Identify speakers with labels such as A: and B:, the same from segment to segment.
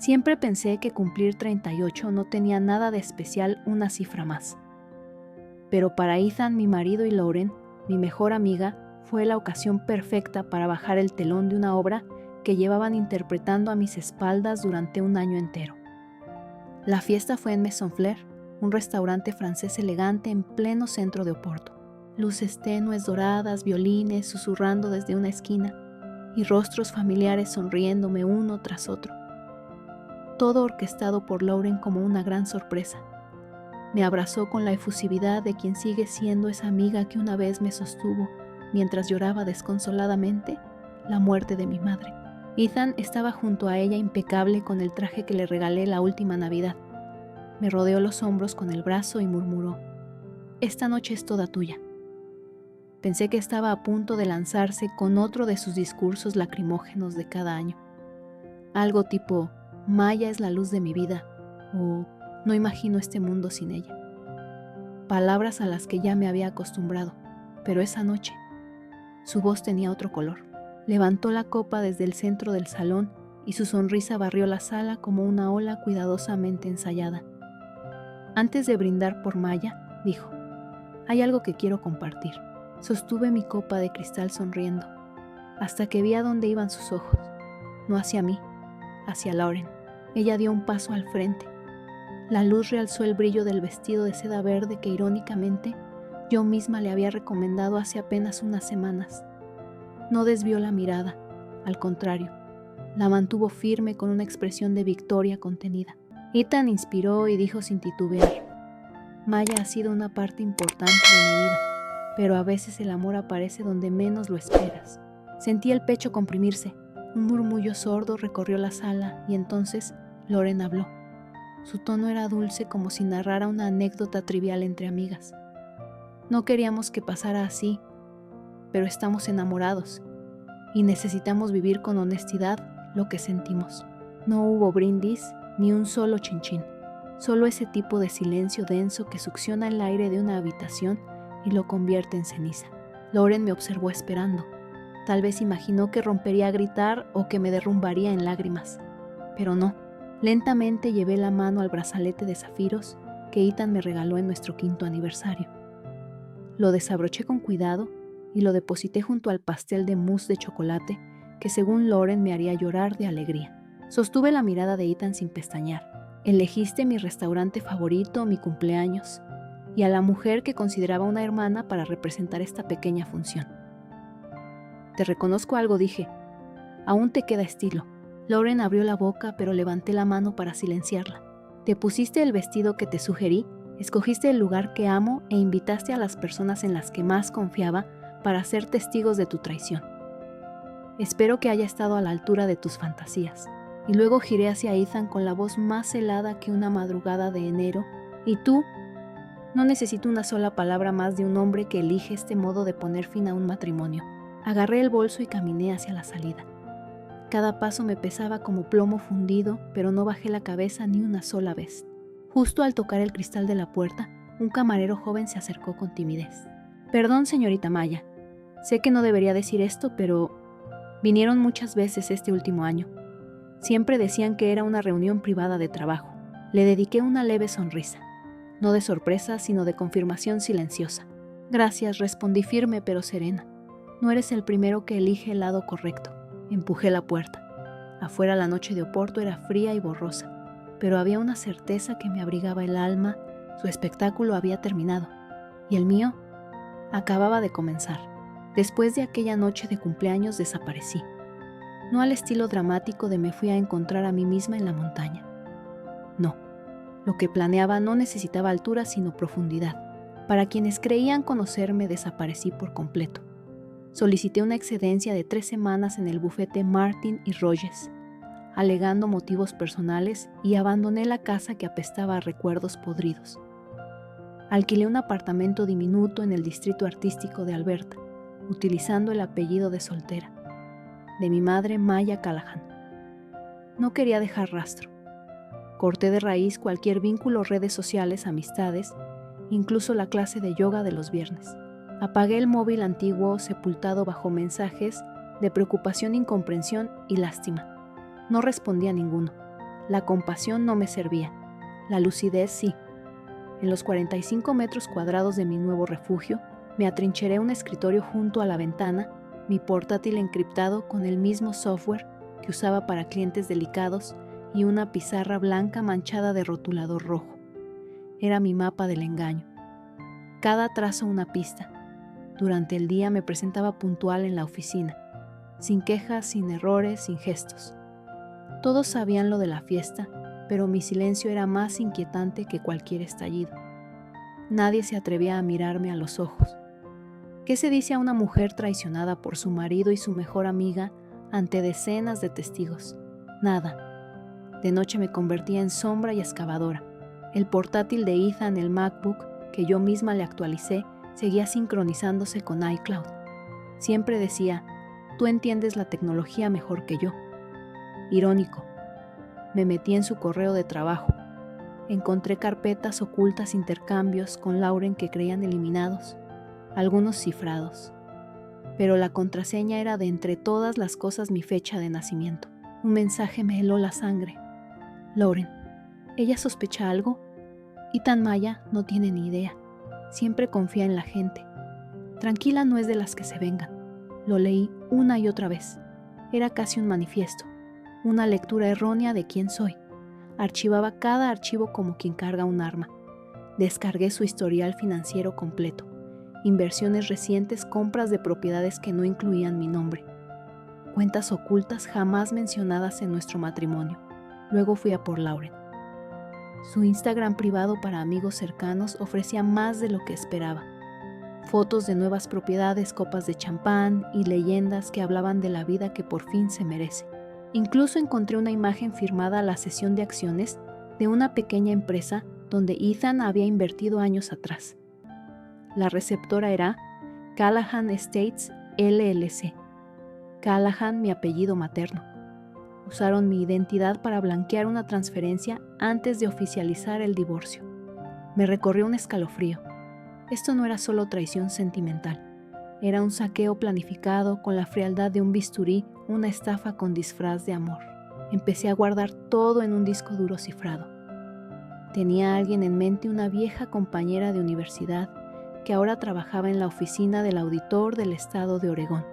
A: Siempre pensé que cumplir 38 no tenía nada de especial, una cifra más. Pero para Ethan, mi marido, y Lauren, mi mejor amiga, fue la ocasión perfecta para bajar el telón de una obra que llevaban interpretando a mis espaldas durante un año entero. La fiesta fue en Maison Flair, un restaurante francés elegante en pleno centro de Oporto. Luces tenues doradas, violines susurrando desde una esquina y rostros familiares sonriéndome uno tras otro. Todo orquestado por Lauren como una gran sorpresa. Me abrazó con la efusividad de quien sigue siendo esa amiga que una vez me sostuvo mientras lloraba desconsoladamente la muerte de mi madre. Ethan estaba junto a ella impecable con el traje que le regalé la última Navidad. Me rodeó los hombros con el brazo y murmuró: «Esta noche es toda tuya». Pensé que estaba a punto de lanzarse con otro de sus discursos lacrimógenos de cada año. Algo tipo: «Maya es la luz de mi vida» o «No imagino este mundo sin ella». Palabras a las que ya me había acostumbrado, pero esa noche su voz tenía otro color. Levantó la copa desde el centro del salón y su sonrisa barrió la sala como una ola cuidadosamente ensayada. Antes de brindar por Maya, dijo: «Hay algo que quiero compartir». Sostuve mi copa de cristal sonriendo, hasta que vi a dónde iban sus ojos. No hacia mí, hacia Lauren. Ella dio un paso al frente. La luz realzó el brillo del vestido de seda verde que irónicamente yo misma le había recomendado hace apenas unas semanas. No desvió la mirada, al contrario, la mantuvo firme con una expresión de victoria contenida. Ethan inspiró y dijo sin titubear: «Maya ha sido una parte importante de mi vida, pero a veces el amor aparece donde menos lo esperas». Sentí el pecho comprimirse. Un murmullo sordo recorrió la sala y entonces Lauren habló. Su tono era dulce, como si narrara una anécdota trivial entre amigas. «No queríamos que pasara así, pero estamos enamorados y necesitamos vivir con honestidad lo que sentimos». No hubo brindis ni un solo chinchín, solo ese tipo de silencio denso que succiona el aire de una habitación y lo convierte en ceniza. Lauren me observó esperando. Tal vez imaginó que rompería a gritar o que me derrumbaría en lágrimas, pero no. Lentamente llevé la mano al brazalete de zafiros que Ethan me regaló en nuestro 5º aniversario. Lo desabroché con cuidado y lo deposité junto al pastel de mousse de chocolate que según Lauren me haría llorar de alegría. Sostuve la mirada de Ethan sin pestañear. «Elegiste mi restaurante favorito, mi cumpleaños, y a la mujer que consideraba una hermana para representar esta pequeña función». «Te reconozco algo», dije. «Aún te queda estilo». Lauren abrió la boca, pero levanté la mano para silenciarla. «Te pusiste el vestido que te sugerí, escogiste el lugar que amo e invitaste a las personas en las que más confiaba para ser testigos de tu traición. Espero que haya estado a la altura de tus fantasías». Y luego giré hacia Ethan con la voz más helada que una madrugada de enero. «¿Y tú?» No necesito una sola palabra más de un hombre que elige este modo de poner fin a un matrimonio. Agarré el bolso y caminé hacia la salida. Cada paso me pesaba como plomo fundido, pero no bajé la cabeza ni una sola vez. Justo al tocar el cristal de la puerta, un camarero joven se acercó con timidez. «Perdón, señorita Maya. Sé que no debería decir esto, pero vinieron muchas veces este último año. Siempre decían que era una reunión privada de trabajo». Le dediqué una leve sonrisa, no de sorpresa, sino de confirmación silenciosa. «Gracias», respondí firme pero serena. «No eres el primero que elige el lado correcto». Empujé la puerta. Afuera la noche de Oporto era fría y borrosa, pero había una certeza que me abrigaba el alma. Su espectáculo había terminado, y el mío acababa de comenzar. Después de aquella noche de cumpleaños desaparecí. No al estilo dramático de me fui a encontrar a mí misma en la montaña. No, lo que planeaba no necesitaba altura sino profundidad. Para quienes creían conocerme, desaparecí por completo. Solicité una excedencia de 3 semanas en el bufete Martin y Rogers, alegando motivos personales, y abandoné la casa que apestaba a recuerdos podridos. Alquilé un apartamento diminuto en el distrito artístico de Alberta, utilizando el apellido de soltera, de mi madre Maya Callahan. No quería dejar rastro. Corté de raíz cualquier vínculo, redes sociales, amistades, incluso la clase de yoga de los viernes. Apagué el móvil antiguo sepultado bajo mensajes de preocupación, incomprensión y lástima. No respondí a ninguno. La compasión no me servía, la lucidez sí. En los 45 metros cuadrados de mi nuevo refugio, me atrincheré un escritorio junto a la ventana, mi portátil encriptado con el mismo software que usaba para clientes delicados y una pizarra blanca manchada de rotulador rojo. Era mi mapa del engaño. Cada trazo una pista. Durante el día me presentaba puntual en la oficina, sin quejas, sin errores, sin gestos. Todos sabían lo de la fiesta, pero mi silencio era más inquietante que cualquier estallido. Nadie se atrevía a mirarme a los ojos. ¿Qué se dice a una mujer traicionada por su marido y su mejor amiga ante decenas de testigos? Nada. De noche me convertía en sombra y excavadora. El portátil de Ethan, el MacBook, que yo misma le actualicé, seguía sincronizándose con iCloud. Siempre decía, tú entiendes la tecnología mejor que yo. Irónico. Me metí en su correo de trabajo. Encontré carpetas ocultas, intercambios con Lauren que creían eliminados, algunos cifrados. Pero la contraseña era de entre todas las cosas mi fecha de nacimiento. Un mensaje me heló la sangre. Lauren, ¿ella sospecha algo? Ethan Maya no tiene ni idea. Siempre confía en la gente. Tranquila, no es de las que se vengan. Lo leí una y otra vez. Era casi un manifiesto, una lectura errónea de quién soy. Archivaba cada archivo como quien carga un arma. Descargué su historial financiero completo. Inversiones recientes, compras de propiedades que no incluían mi nombre. Cuentas ocultas jamás mencionadas en nuestro matrimonio. Luego fui a por Lauren. Su Instagram privado para amigos cercanos ofrecía más de lo que esperaba. Fotos de nuevas propiedades, copas de champán y leyendas que hablaban de la vida que por fin se merece. Incluso encontré una imagen firmada a la cesión de acciones de una pequeña empresa donde Ethan había invertido años atrás. La receptora era Callahan Estates LLC. Callahan, mi apellido materno. Usaron mi identidad para blanquear una transferencia antes de oficializar el divorcio. Me recorrió un escalofrío. Esto no era solo traición sentimental. Era un saqueo planificado con la frialdad de un bisturí, una estafa con disfraz de amor. Empecé a guardar todo en un disco duro cifrado. Tenía a alguien en mente, una vieja compañera de universidad que ahora trabajaba en la oficina del auditor del estado de Oregón.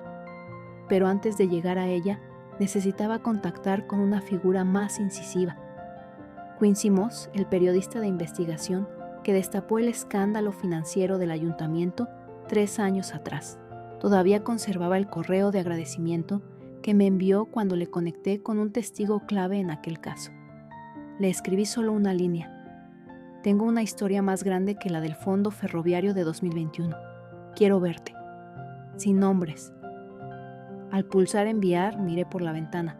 A: Pero antes de llegar a ella, necesitaba contactar con una figura más incisiva. Quincy Moss, el periodista de investigación que destapó el escándalo financiero del ayuntamiento 3 años atrás. Todavía conservaba el correo de agradecimiento que me envió cuando le conecté con un testigo clave en aquel caso. Le escribí solo una línea. Tengo una historia más grande que la del Fondo Ferroviario de 2021. Quiero verte. Sin nombres. Al pulsar enviar, miré por la ventana.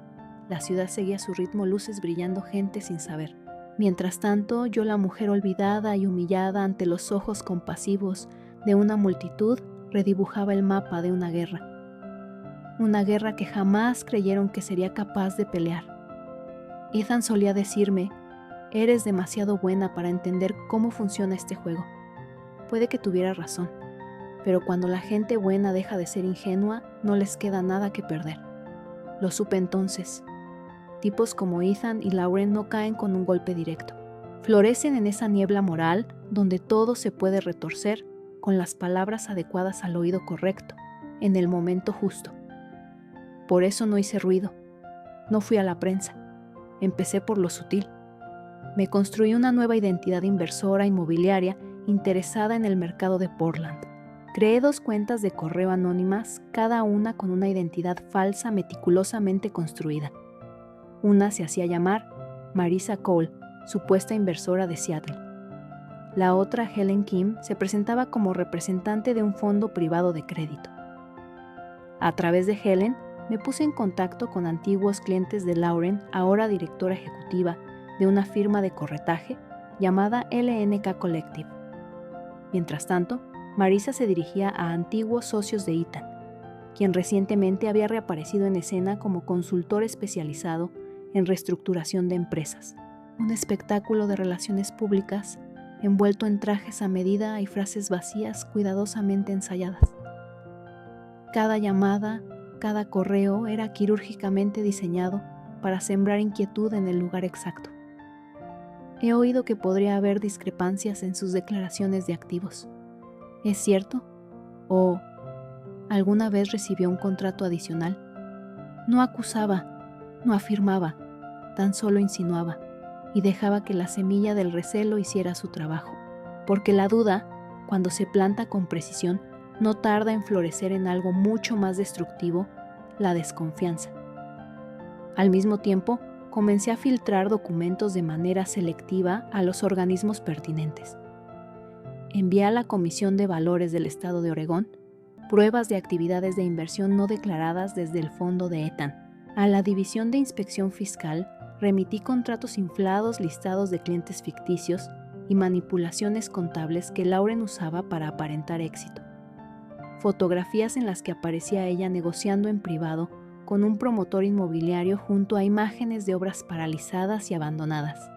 A: La ciudad seguía su ritmo, luces brillando, gente sin saber. Mientras tanto, yo, la mujer olvidada y humillada ante los ojos compasivos de una multitud, redibujaba el mapa de una guerra. Una guerra que jamás creyeron que sería capaz de pelear. Ethan solía decirme, eres demasiado buena para entender cómo funciona este juego. Puede que tuviera razón. Pero cuando la gente buena deja de ser ingenua, no les queda nada que perder. Lo supe entonces. Tipos como Ethan y Lauren no caen con un golpe directo. Florecen en esa niebla moral donde todo se puede retorcer con las palabras adecuadas al oído correcto, en el momento justo. Por eso no hice ruido. No fui a la prensa. Empecé por lo sutil. Me construí una nueva identidad inversora inmobiliaria interesada en el mercado de Portland. Creé 2 cuentas de correo anónimas, cada una con una identidad falsa meticulosamente construida. Una se hacía llamar Marisa Cole, supuesta inversora de Seattle. La otra, Helen Kim, se presentaba como representante de un fondo privado de crédito. A través de Helen, me puse en contacto con antiguos clientes de Lauren, ahora directora ejecutiva de una firma de corretaje llamada LNK Collective. Mientras tanto, Marisa se dirigía a antiguos socios de Ethan, quien recientemente había reaparecido en escena como consultor especializado en reestructuración de empresas. Un espectáculo de relaciones públicas envuelto en trajes a medida y frases vacías cuidadosamente ensayadas. Cada llamada, cada correo era quirúrgicamente diseñado para sembrar inquietud en el lugar exacto. He oído que podría haber discrepancias en sus declaraciones de activos. ¿Es cierto? ¿O alguna vez recibió un contrato adicional? No acusaba, no afirmaba, tan solo insinuaba y dejaba que la semilla del recelo hiciera su trabajo, porque la duda, cuando se planta con precisión, no tarda en florecer en algo mucho más destructivo, la desconfianza. Al mismo tiempo, comencé a filtrar documentos de manera selectiva a los organismos pertinentes. Envié a la Comisión de Valores del Estado de Oregón pruebas de actividades de inversión no declaradas desde el fondo de Ethan. A la División de Inspección Fiscal remití contratos inflados, listados de clientes ficticios y manipulaciones contables que Lauren usaba para aparentar éxito. Fotografías en las que aparecía ella negociando en privado con un promotor inmobiliario junto a imágenes de obras paralizadas y abandonadas.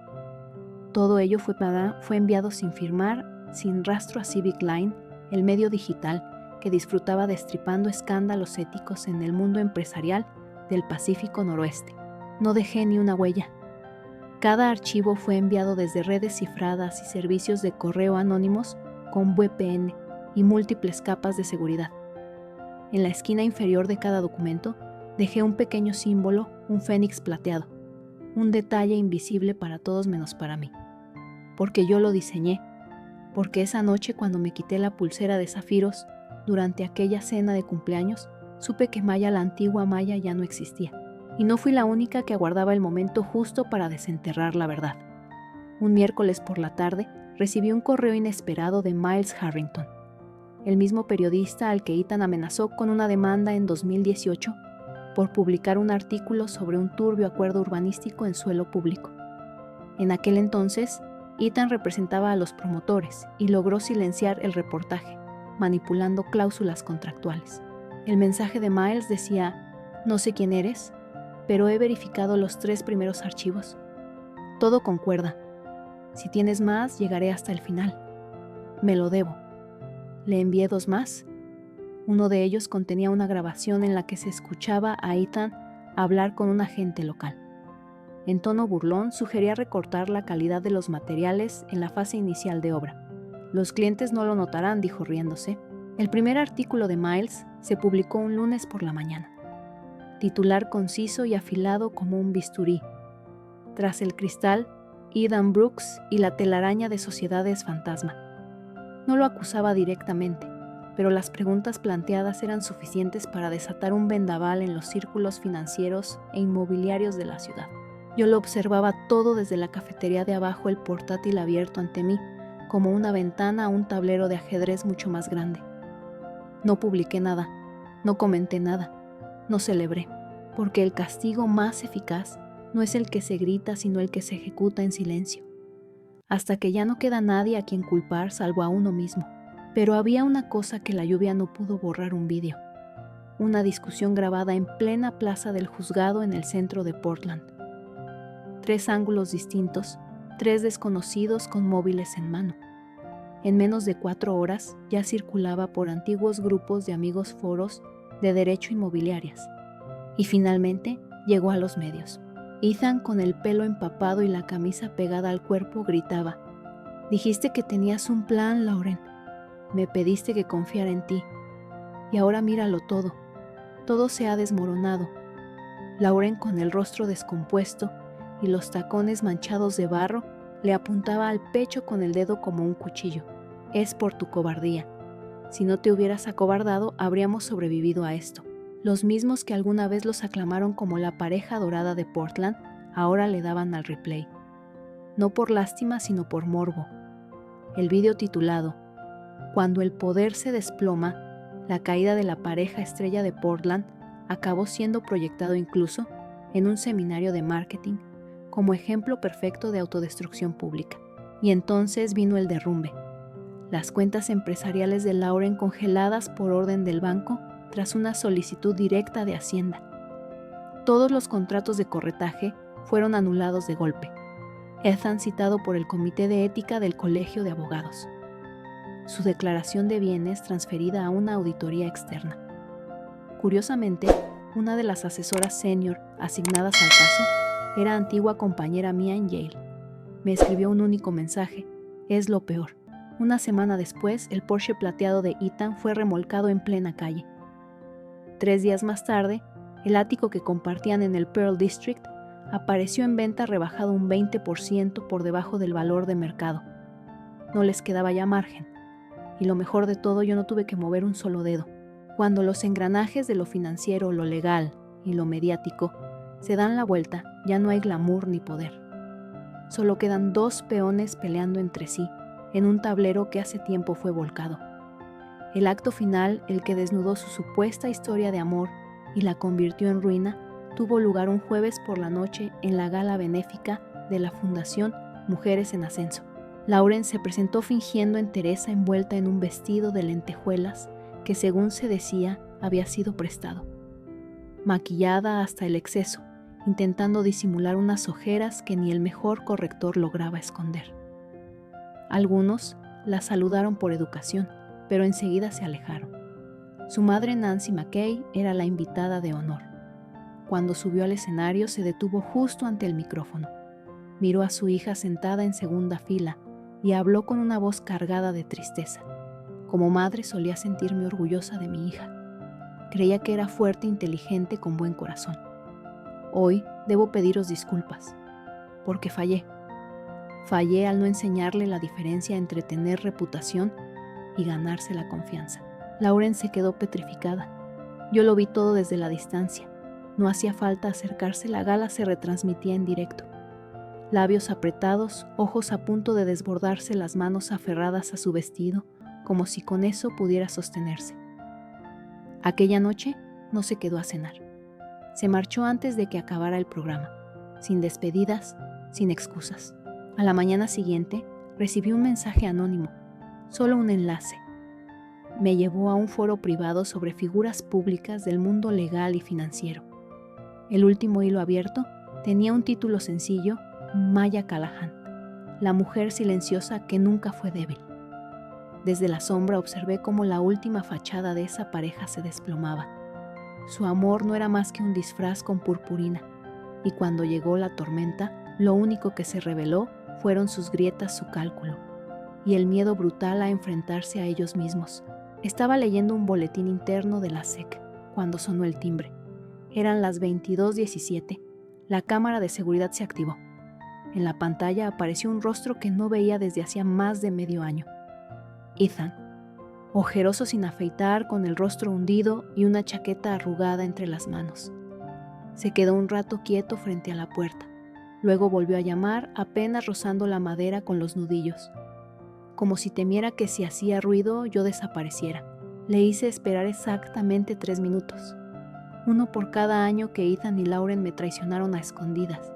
A: Todo ello fue enviado sin firmar, sin rastro a Civic Line, el medio digital que disfrutaba destripando escándalos éticos en el mundo empresarial del Pacífico Noroeste. No dejé ni una huella. Cada archivo fue enviado desde redes cifradas y servicios de correo anónimos con VPN y múltiples capas de seguridad. En la esquina inferior de cada documento dejé un pequeño símbolo, un fénix plateado, un detalle invisible para todos menos para mí. Porque yo lo diseñé, porque esa noche cuando me quité la pulsera de zafiros, durante aquella cena de cumpleaños, supe que Maya, la antigua Maya, ya no existía. Y no fui la única que aguardaba el momento justo para desenterrar la verdad. Un miércoles por la tarde recibí un correo inesperado de Miles Harrington, el mismo periodista al que Ethan amenazó con una demanda en 2018 por publicar un artículo sobre un turbio acuerdo urbanístico en suelo público. En aquel entonces, Ethan representaba a los promotores y logró silenciar el reportaje, manipulando cláusulas contractuales. El mensaje de Miles decía: «No sé quién eres, pero he verificado los 3 primeros archivos. Todo concuerda. Si tienes más, llegaré hasta el final. Me lo debo». Le envié 2 más. Uno de ellos contenía una grabación en la que se escuchaba a Ethan hablar con un agente local. En tono burlón, sugería recortar la calidad de los materiales en la fase inicial de obra. «Los clientes no lo notarán», dijo riéndose. El primer artículo de Miles se publicó un lunes por la mañana. Titular conciso y afilado como un bisturí. Tras el cristal, Ethan Brooks y la telaraña de sociedades fantasma. No lo acusaba directamente, pero las preguntas planteadas eran suficientes para desatar un vendaval en los círculos financieros e inmobiliarios de la ciudad. Yo lo observaba todo desde la cafetería de abajo, el portátil abierto ante mí, como una ventana a un tablero de ajedrez mucho más grande. No publiqué nada, no comenté nada, no celebré, porque el castigo más eficaz no es el que se grita, sino el que se ejecuta en silencio, hasta que ya no queda nadie a quien culpar salvo a uno mismo. Pero había una cosa que la lluvia no pudo borrar: un vídeo. Una discusión grabada en plena plaza del juzgado en el centro de Portland. 3 ángulos distintos, 3 desconocidos con móviles en mano. En menos de 4 horas ya circulaba por antiguos grupos de amigos foros de derecho inmobiliarias. Y finalmente llegó a los medios. Ethan, con el pelo empapado y la camisa pegada al cuerpo, gritaba: «Dijiste que tenías un plan, Lauren. Me pediste que confiara en ti. Y ahora míralo todo. Todo se ha desmoronado». Lauren, con el rostro descompuesto y los tacones manchados de barro, le apuntaba al pecho con el dedo como un cuchillo. «Es por tu cobardía. Si no te hubieras acobardado, habríamos sobrevivido a esto». Los mismos que alguna vez los aclamaron como la pareja dorada de Portland, ahora le daban al replay. No por lástima, sino por morbo. El vídeo titulado «Cuando el poder se desploma, la caída de la pareja estrella de Portland» acabó siendo proyectado incluso en un seminario de marketing como ejemplo perfecto de autodestrucción pública. Y entonces vino el derrumbe. Las cuentas empresariales de Lauren congeladas por orden del banco tras una solicitud directa de Hacienda. Todos los contratos de corretaje fueron anulados de golpe. Ethan citado por el Comité de Ética del Colegio de Abogados. Su declaración de bienes transferida a una auditoría externa. Curiosamente, una de las asesoras senior asignadas al caso, era antigua compañera mía en Yale. Me escribió un único mensaje: es lo peor. Una semana después, el Porsche plateado de Ethan fue remolcado en plena calle. 3 días más tarde, el ático que compartían en el Pearl District apareció en venta rebajado un 20% por debajo del valor de mercado. No les quedaba ya margen. Y lo mejor de todo, yo no tuve que mover un solo dedo. Cuando los engranajes de lo financiero, lo legal y lo mediático se dan la vuelta, ya no hay glamour ni poder. Solo quedan 2 peones peleando entre sí en un tablero que hace tiempo fue volcado. El acto final, el que desnudó su supuesta historia de amor y la convirtió en ruina, tuvo lugar un jueves por la noche en la gala benéfica de la Fundación Mujeres en Ascenso. Lauren se presentó fingiendo entereza envuelta en un vestido de lentejuelas que, según se decía, había sido prestado. Maquillada hasta el exceso, intentando disimular unas ojeras que ni el mejor corrector lograba esconder. Algunos la saludaron por educación, pero enseguida se alejaron. Su madre, Nancy McKay, era la invitada de honor. Cuando subió al escenario, se detuvo justo ante el micrófono. Miró a su hija sentada en segunda fila y habló con una voz cargada de tristeza. Como madre solía sentirme orgullosa de mi hija. Creía que era fuerte e inteligente con buen corazón. Hoy debo pediros disculpas, porque fallé. Fallé al no enseñarle la diferencia entre tener reputación y ganarse la confianza. Lauren se quedó petrificada. Yo lo vi todo desde la distancia. No hacía falta acercarse, la gala se retransmitía en directo. Labios apretados, ojos a punto de desbordarse, las manos aferradas a su vestido, como si con eso pudiera sostenerse. Aquella noche no se quedó a cenar. Se marchó antes de que acabara el programa, sin despedidas, sin excusas. A la mañana siguiente recibí un mensaje anónimo, solo un enlace. Me llevó a un foro privado sobre figuras públicas del mundo legal y financiero. El último hilo abierto tenía un título sencillo: Maya Callahan, la mujer silenciosa que nunca fue débil. Desde la sombra observé cómo la última fachada de esa pareja se desplomaba. Su amor no era más que un disfraz con purpurina, y cuando llegó la tormenta, lo único que se reveló fueron sus grietas, su cálculo, y el miedo brutal a enfrentarse a ellos mismos. Estaba leyendo un boletín interno de la SEC cuando sonó el timbre. Eran las 22:17. La cámara de seguridad se activó. En la pantalla apareció un rostro que no veía desde hacía más de medio año. Ethan, ojeroso sin afeitar, con el rostro hundido y una chaqueta arrugada entre las manos. Se quedó un rato quieto frente a la puerta. Luego volvió a llamar, apenas rozando la madera con los nudillos, como si temiera que si hacía ruido yo desapareciera. Le hice esperar exactamente 3 minutos, uno por cada año que Ethan y Lauren me traicionaron a escondidas.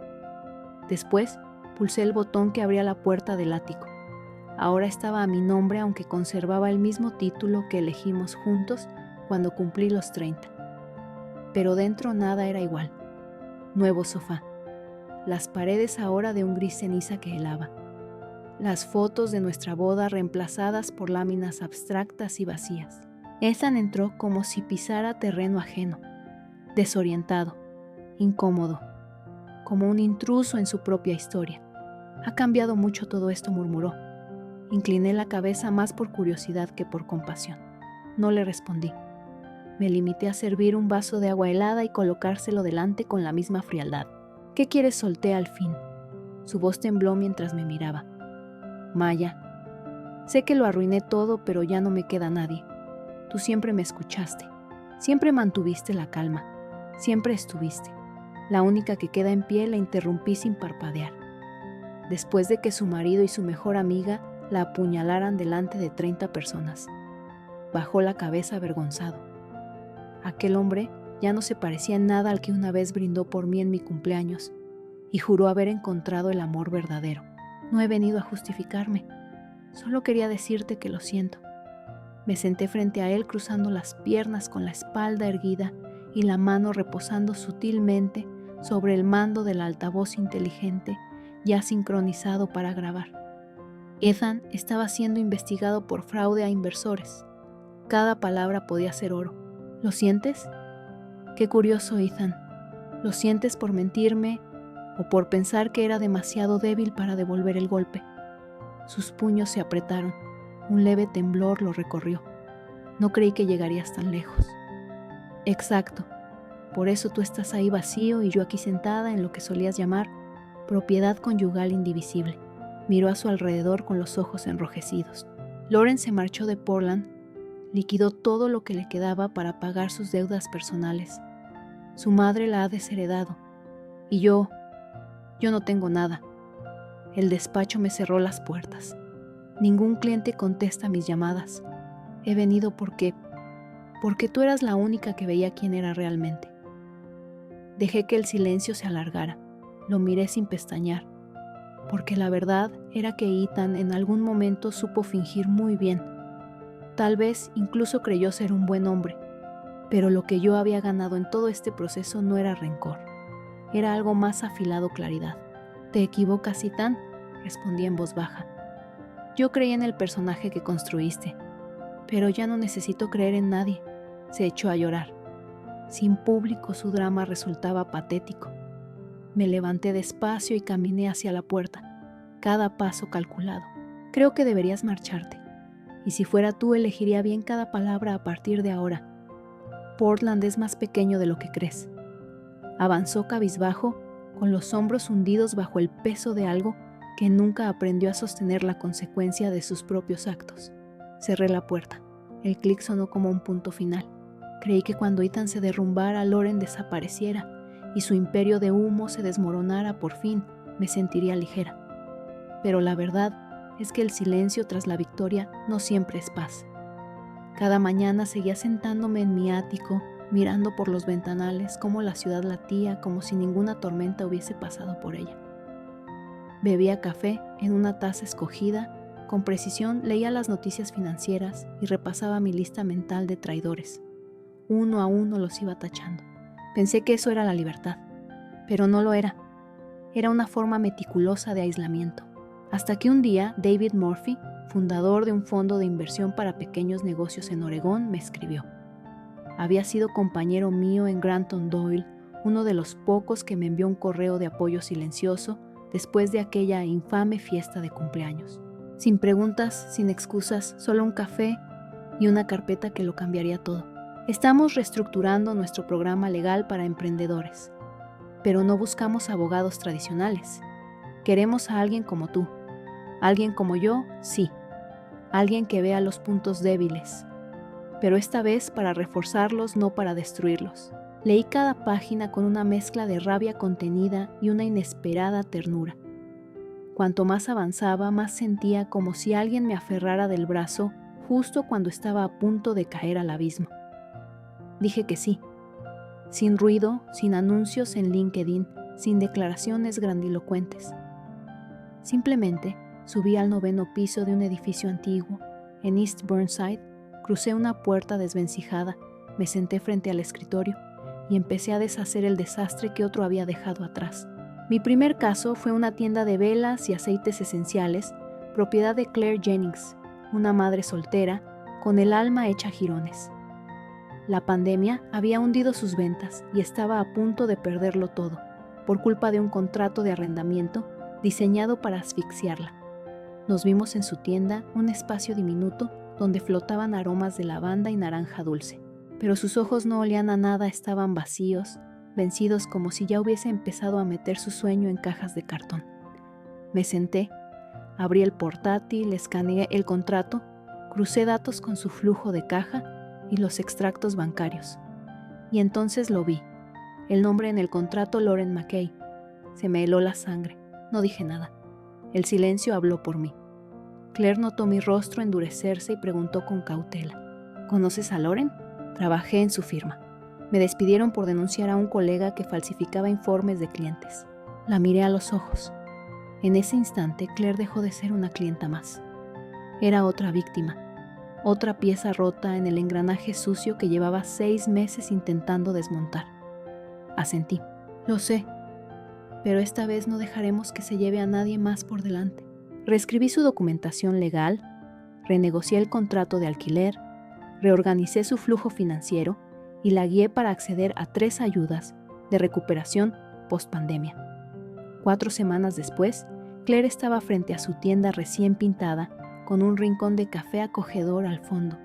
A: Después pulsé el botón que abría la puerta del ático. Ahora estaba a mi nombre, aunque conservaba el mismo título que elegimos juntos cuando cumplí los 30. Pero dentro nada era igual. Nuevo sofá. Las paredes ahora de un gris ceniza que helaba. Las fotos de nuestra boda reemplazadas por láminas abstractas y vacías. Ethan entró como si pisara terreno ajeno, desorientado, incómodo, como un intruso en su propia historia. Ha cambiado mucho todo esto, murmuró. Incliné la cabeza más por curiosidad que por compasión. No le respondí. Me limité a servir un vaso de agua helada y colocárselo delante con la misma frialdad. ¿Qué quieres?, solté al fin. Su voz tembló mientras me miraba. Maya, sé que lo arruiné todo, pero ya no me queda nadie. Tú siempre me escuchaste. Siempre mantuviste la calma. Siempre estuviste. La única que queda en pie, la interrumpí sin parpadear. Después de que su marido y su mejor amiga la apuñalaran delante de 30 personas. Bajó la cabeza avergonzado. Aquel hombre ya no se parecía en nada al que una vez brindó por mí en mi cumpleaños, y juró haber encontrado el amor verdadero. No he venido a justificarme. Solo quería decirte que lo siento. Me senté frente a él cruzando las piernas con la espalda erguida y la mano reposando sutilmente sobre el mando del altavoz inteligente ya sincronizado para grabar. Ethan estaba siendo investigado por fraude a inversores. Cada palabra podía ser oro. ¿Lo sientes? Qué curioso, Ethan. ¿Lo sientes por mentirme o por pensar que era demasiado débil para devolver el golpe? Sus puños se apretaron. Un leve temblor lo recorrió. No creí que llegarías tan lejos. Exacto. Por eso tú estás ahí vacío y yo aquí sentada en lo que solías llamar propiedad conyugal indivisible. Miró a su alrededor con los ojos enrojecidos. Lauren se marchó de Portland, liquidó todo lo que le quedaba para pagar sus deudas personales. Su madre la ha desheredado. Y yo no tengo nada. El despacho me cerró las puertas. Ningún cliente contesta mis llamadas. He venido porque tú eras la única que veía quién era realmente. Dejé que el silencio se alargara. Lo miré sin pestañear, porque la verdad era que Ethan en algún momento supo fingir muy bien. Tal vez incluso creyó ser un buen hombre, pero lo que yo había ganado en todo este proceso no era rencor. Era algo más afilado: claridad. «¿Te equivocas, Ethan?», respondí en voz baja. «Yo creí en el personaje que construiste, pero ya no necesito creer en nadie». Se echó a llorar. Sin público su drama resultaba patético. Me levanté despacio y caminé hacia la puerta, cada paso calculado. «Creo que deberías marcharte. Y si fuera tú, elegiría bien cada palabra a partir de ahora. Portland es más pequeño de lo que crees». Avanzó cabizbajo, con los hombros hundidos bajo el peso de algo que nunca aprendió a sostener la consecuencia de sus propios actos. Cerré la puerta. El clic sonó como un punto final. Creí que cuando Ethan se derrumbara, Lauren desapareciera y su imperio de humo se desmoronara por fin, me sentiría ligera. Pero la verdad es que el silencio tras la victoria no siempre es paz. Cada mañana seguía sentándome en mi ático, mirando por los ventanales cómo la ciudad latía como si ninguna tormenta hubiese pasado por ella. Bebía café en una taza escogida, con precisión leía las noticias financieras y repasaba mi lista mental de traidores. Uno a uno los iba tachando. Pensé que eso era la libertad, pero no lo era. Era una forma meticulosa de aislamiento. Hasta que un día David Murphy, fundador de un fondo de inversión para pequeños negocios en Oregón, me escribió. Había sido compañero mío en Granton Doyle, uno de los pocos que me envió un correo de apoyo silencioso después de aquella infame fiesta de cumpleaños. Sin preguntas, sin excusas, solo un café y una carpeta que lo cambiaría todo. Estamos reestructurando nuestro programa legal para emprendedores, pero no buscamos abogados tradicionales. Queremos a alguien como tú. Alguien como yo, sí. Alguien que vea los puntos débiles, pero esta vez para reforzarlos, no para destruirlos. Leí cada página con una mezcla de rabia contenida y una inesperada ternura. Cuanto más avanzaba, más sentía como si alguien me aferrara del brazo justo cuando estaba a punto de caer al abismo. Dije que sí. Sin ruido, sin anuncios en LinkedIn, sin declaraciones grandilocuentes. Simplemente subí al 9º piso de un edificio antiguo, en East Burnside. Crucé una puerta desvencijada, me senté frente al escritorio y empecé a deshacer el desastre que otro había dejado atrás. Mi primer caso fue una tienda de velas y aceites esenciales, propiedad de Claire Jennings, una madre soltera, con el alma hecha jirones. La pandemia había hundido sus ventas y estaba a punto de perderlo todo, por culpa de un contrato de arrendamiento diseñado para asfixiarla. Nos vimos en su tienda, un espacio diminuto, donde flotaban aromas de lavanda y naranja dulce. Pero sus ojos no olían a nada, estaban vacíos, vencidos como si ya hubiese empezado a meter su sueño en cajas de cartón. Me senté, abrí el portátil, escaneé el contrato, crucé datos con su flujo de caja y los extractos bancarios. Y entonces lo vi. El nombre en el contrato: Lauren McKay. Se me heló la sangre. No dije nada. El silencio habló por mí. Claire notó mi rostro endurecerse y preguntó con cautela. ¿Conoces a Lauren? Trabajé en su firma. Me despidieron por denunciar a un colega que falsificaba informes de clientes. La miré a los ojos. En ese instante, Claire dejó de ser una clienta más. Era otra víctima, otra pieza rota en el engranaje sucio que llevaba 6 meses intentando desmontar. Asentí. Lo sé, pero esta vez no dejaremos que se lleve a nadie más por delante. Reescribí su documentación legal, renegocié el contrato de alquiler, reorganicé su flujo financiero y la guié para acceder a 3 ayudas de recuperación post-pandemia. 4 semanas después, Claire estaba frente a su tienda recién pintada, con un rincón de café acogedor al fondo.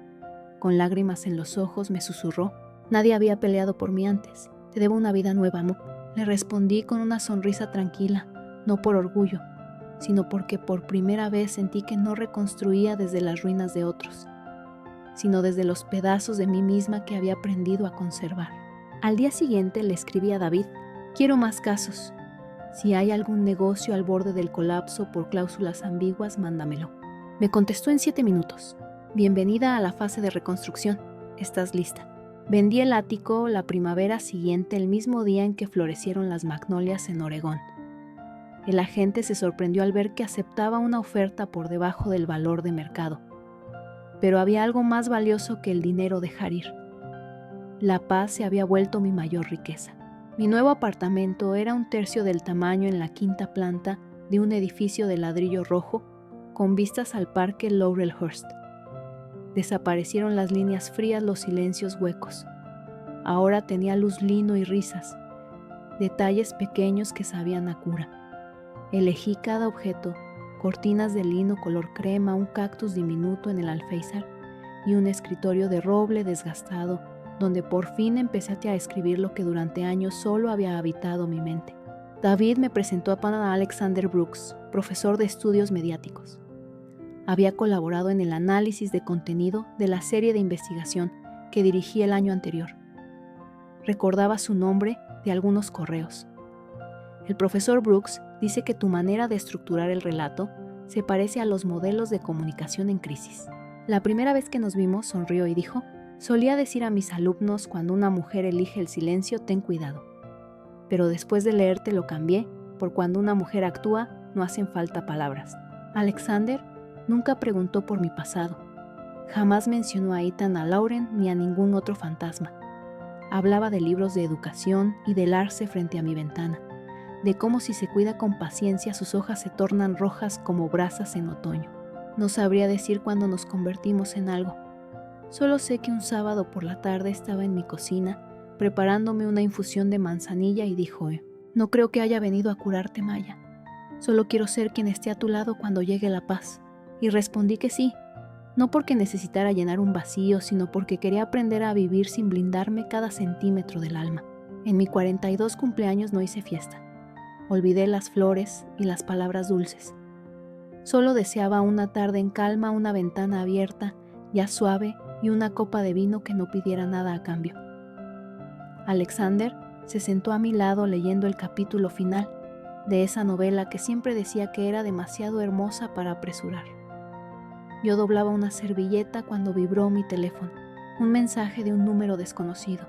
A: Con lágrimas en los ojos me susurró: «Nadie había peleado por mí antes. Te debo una vida nueva, amo». Le respondí con una sonrisa tranquila, no por orgullo, sino porque por primera vez sentí que no reconstruía desde las ruinas de otros, sino desde los pedazos de mí misma que había aprendido a conservar. Al día siguiente le escribí a David: «Quiero más casos. Si hay algún negocio al borde del colapso por cláusulas ambiguas, mándamelo». Me contestó en 7 minutos: «Bienvenida a la fase de reconstrucción. ¿Estás lista?». Vendí el ático la primavera siguiente, el mismo día en que florecieron las magnolias en Oregón. El agente se sorprendió al ver que aceptaba una oferta por debajo del valor de mercado. Pero había algo más valioso que el dinero dejar ir. La paz se había vuelto mi mayor riqueza. Mi nuevo apartamento era 1/3 del tamaño en la 5ª planta de un edificio de ladrillo rojo con vistas al parque Laurelhurst. Desaparecieron las líneas frías, los silencios huecos. Ahora tenía luz, lino y risas, detalles pequeños que sabían a cura. Elegí cada objeto: cortinas de lino color crema, un cactus diminuto en el alféizar y un escritorio de roble desgastado, donde por fin empecé a escribir lo que durante años solo había habitado mi mente. David me presentó a Pan Alexander Brooks, profesor de estudios mediáticos. Había colaborado en el análisis de contenido de la serie de investigación que dirigí el año anterior. Recordaba su nombre de algunos correos. El profesor Brooks dice que tu manera de estructurar el relato se parece a los modelos de comunicación en crisis. La primera vez que nos vimos, sonrió y dijo: «Solía decir a mis alumnos, cuando una mujer elige el silencio, ten cuidado. Pero después de leerte lo cambié por cuando una mujer actúa, no hacen falta palabras». Alexander nunca preguntó por mi pasado. Jamás mencionó a Ethan, a Lauren ni a ningún otro fantasma. Hablaba de libros de educación y del arce frente a mi ventana, de cómo si se cuida con paciencia sus hojas se tornan rojas como brasas en otoño. No sabría decir cuándo nos convertimos en algo. Solo sé que un sábado por la tarde estaba en mi cocina preparándome una infusión de manzanilla y dijo: «No creo que haya venido a curarte, Maya. Solo quiero ser quien esté a tu lado cuando llegue la paz». Y respondí que sí, no porque necesitara llenar un vacío, sino porque quería aprender a vivir sin blindarme cada centímetro del alma. En mi 42 cumpleaños no hice fiesta. Olvidé las flores y las palabras dulces. Solo deseaba una tarde en calma, una ventana abierta, ya suave, y una copa de vino que no pidiera nada a cambio. Alexander se sentó a mi lado leyendo el capítulo final de esa novela que siempre decía que era demasiado hermosa para apresurar. Yo doblaba una servilleta cuando vibró mi teléfono, un mensaje de un número desconocido,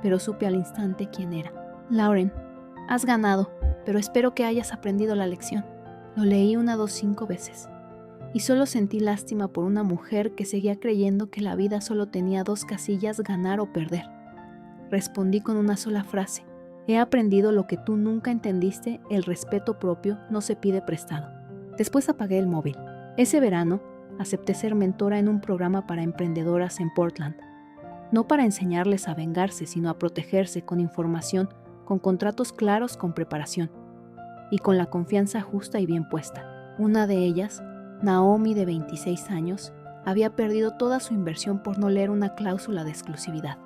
A: pero supe al instante quién era. «Lauren, has ganado, pero espero que hayas aprendido la lección». Lo leí 1, 2, 5 veces, y solo sentí lástima por una mujer que seguía creyendo que la vida solo tenía 2 casillas: ganar o perder. Respondí con una sola frase: «He aprendido lo que tú nunca entendiste, el respeto propio no se pide prestado». Después apagué el móvil. Ese verano, acepté ser mentora en un programa para emprendedoras en Portland. No para enseñarles a vengarse, sino a protegerse con información, con contratos claros, con preparación y con la confianza justa y bien puesta. Una de ellas, Naomi, de 26 años, había perdido toda su inversión por no leer una cláusula de exclusividad.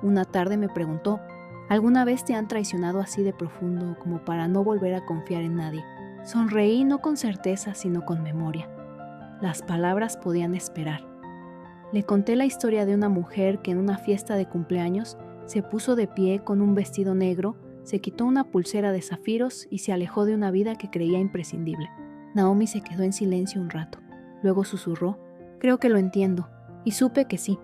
A: Una tarde me preguntó: ¿alguna vez te han traicionado así de profundo como para no volver a confiar en nadie? Sonreí, no con certeza, sino con memoria. Las palabras podían esperar. Le conté la historia de una mujer que en una fiesta de cumpleaños se puso de pie con un vestido negro, se quitó una pulsera de zafiros y se alejó de una vida que creía imprescindible. Naomi se quedó en silencio un rato. Luego susurró: «Creo que lo entiendo». Y supe que sí,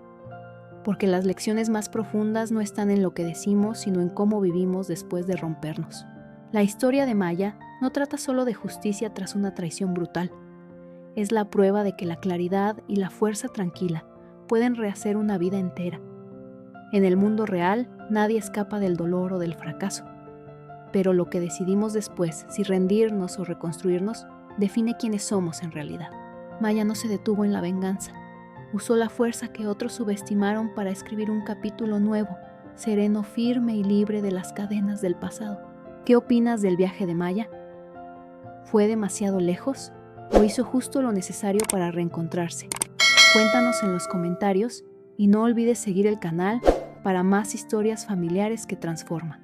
A: porque las lecciones más profundas no están en lo que decimos, sino en cómo vivimos después de rompernos. La historia de Maya no trata solo de justicia tras una traición brutal. Es la prueba de que la claridad y la fuerza tranquila pueden rehacer una vida entera. En el mundo real, nadie escapa del dolor o del fracaso. Pero lo que decidimos después, si rendirnos o reconstruirnos, define quiénes somos en realidad. Maya no se detuvo en la venganza. Usó la fuerza que otros subestimaron para escribir un capítulo nuevo, sereno, firme y libre de las cadenas del pasado. ¿Qué opinas del viaje de Maya? ¿Fue demasiado lejos o hizo justo lo necesario para reencontrarse? Cuéntanos en los comentarios y no olvides seguir el canal para más historias familiares que transforman.